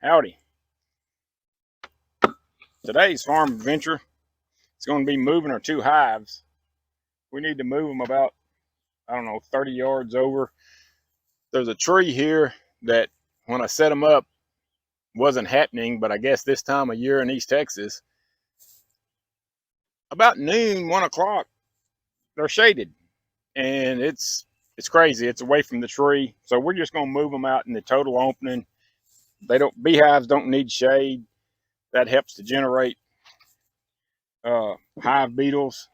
Howdy. Today's farm adventure is going to be moving our two hives. We need to move them about, I don't know, 30 yards over. There's a tree here that when I set them up wasn't happening, but I guess this time of year in East Texas, about noon, 1 o'clock, they're shaded. And it's crazy. It's away from the tree. So we're just going to move them out in the total opening. Beehives don't need shade. That helps to generate hive beetles,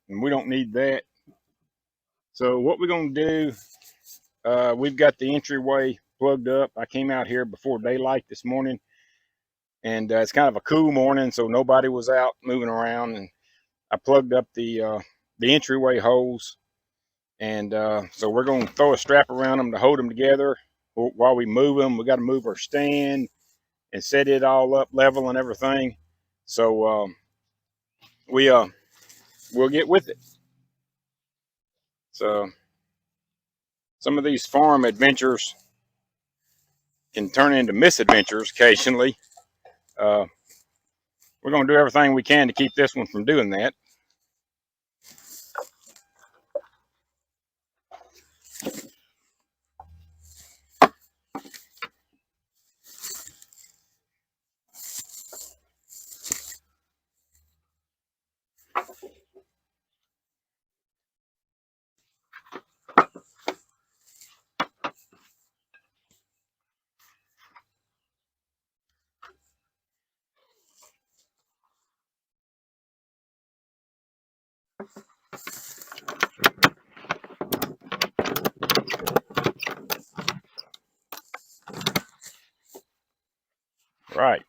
and we don't need that. So what we're going to do, we've got the entryway plugged up. I came out here before daylight this morning, and it's kind of a cool morning, so nobody was out moving around, and I plugged up the entryway holes, and so we're going to throw a strap around them to hold them together while we move them. We got to move our stand and set it all up level and everything. So we'll get with it. So some of these farm adventures can turn into misadventures occasionally. We're going to do everything we can to keep this one from doing that. Right.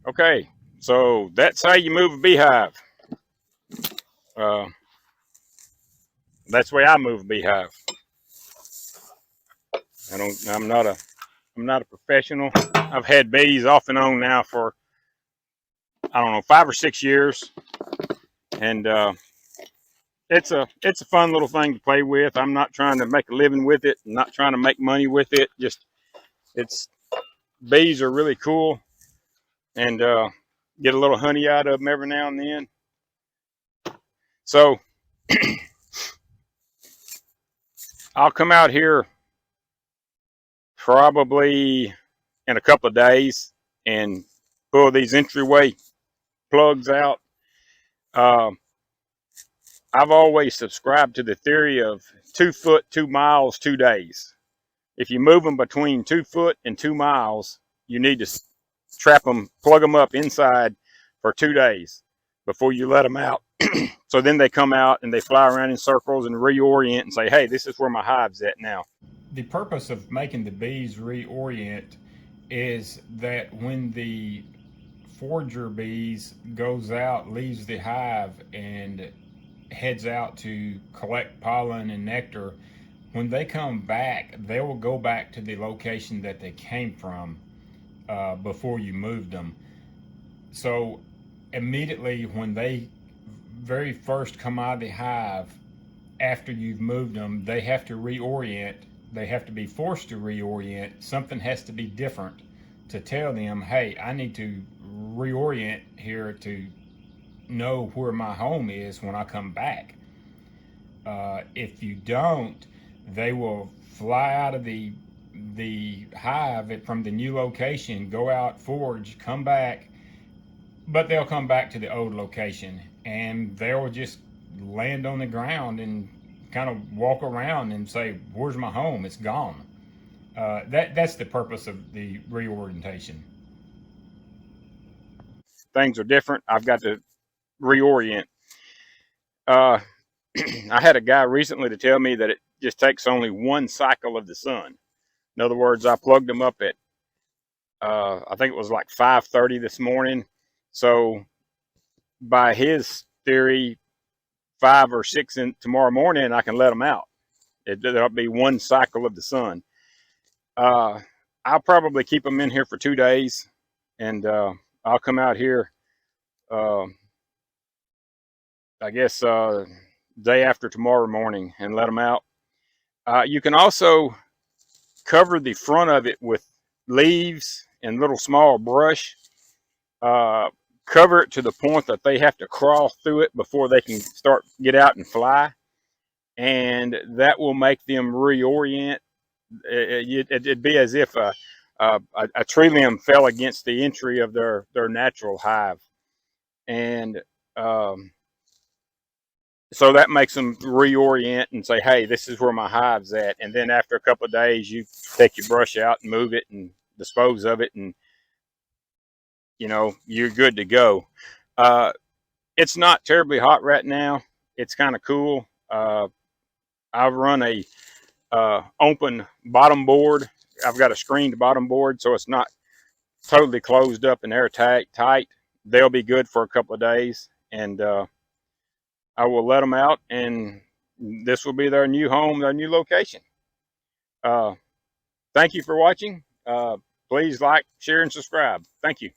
Okay, so that's how you move a beehive. Uh, that's the way I move a beehive. I'm not a professional. I've had bees off and on now for, I don't know, 5 or 6 years, and it's a fun little thing to play with. I'm not trying to make a living with it. I'm not trying to make money with it. Just it's bees are really cool, and get a little honey out of them every now and then. So I'll come out here probably in a couple of days and pull these entryway plugs out. Um, I've always subscribed to the theory of 2 foot, 2 miles, 2 days. If you move them between 2 foot and 2 miles, you need to trap them, plug them up inside for 2 days before you let them out. So then they come out and they fly around in circles and reorient and say, hey, this is where my hive's at now. The purpose of making the bees reorient is that when the forager bees goes out, leaves the hive, and heads out to collect pollen and nectar, when they come back, they will go back to the location that they came from before you moved them. So immediately when they very first come out of the hive, after you've moved them, they have to reorient. They have to be forced to reorient. Something has to be different to tell them, hey, I need to reorient here to know where my home is when I come back. If you don't, they will fly out of the hive from the new location, go out, forage, come back, but they'll come back to the old location, and they'll just land on the ground and kind of walk around and say, where's my home? It's gone. That's the purpose of the reorientation. Things are different. I've got to reorient. Uh, I had a guy recently to tell me that it just takes only one cycle of the sun. In other words, I plugged them up at, I think it was like 5:30 this morning. So by his theory, 5 or 6 in tomorrow morning, I can let them out. There'll be one cycle of the sun. I'll probably keep them in here for 2 days, and I'll come out here, uh, I guess, day after tomorrow morning and let them out. You can also cover the front of it with leaves and little small brush. Uh, Cover it to the point that they have to crawl through it before they can get out and fly, and that will make them reorient. It'd be as if a tree limb fell against the entry of their natural hive, and so that makes them reorient and say, hey, this is where my hive's at. And then after a couple of days, you take your brush out and move it and dispose of it, and you're good to go. It's not terribly hot right now. It's kind of cool. I've run a open bottom board. I've got a screened bottom board, so it's not totally closed up and airtight. They'll be good for a couple of days, and I will let them out, and this will be their new home, their new location. Thank you for watching. Please like, share, and subscribe. Thank you.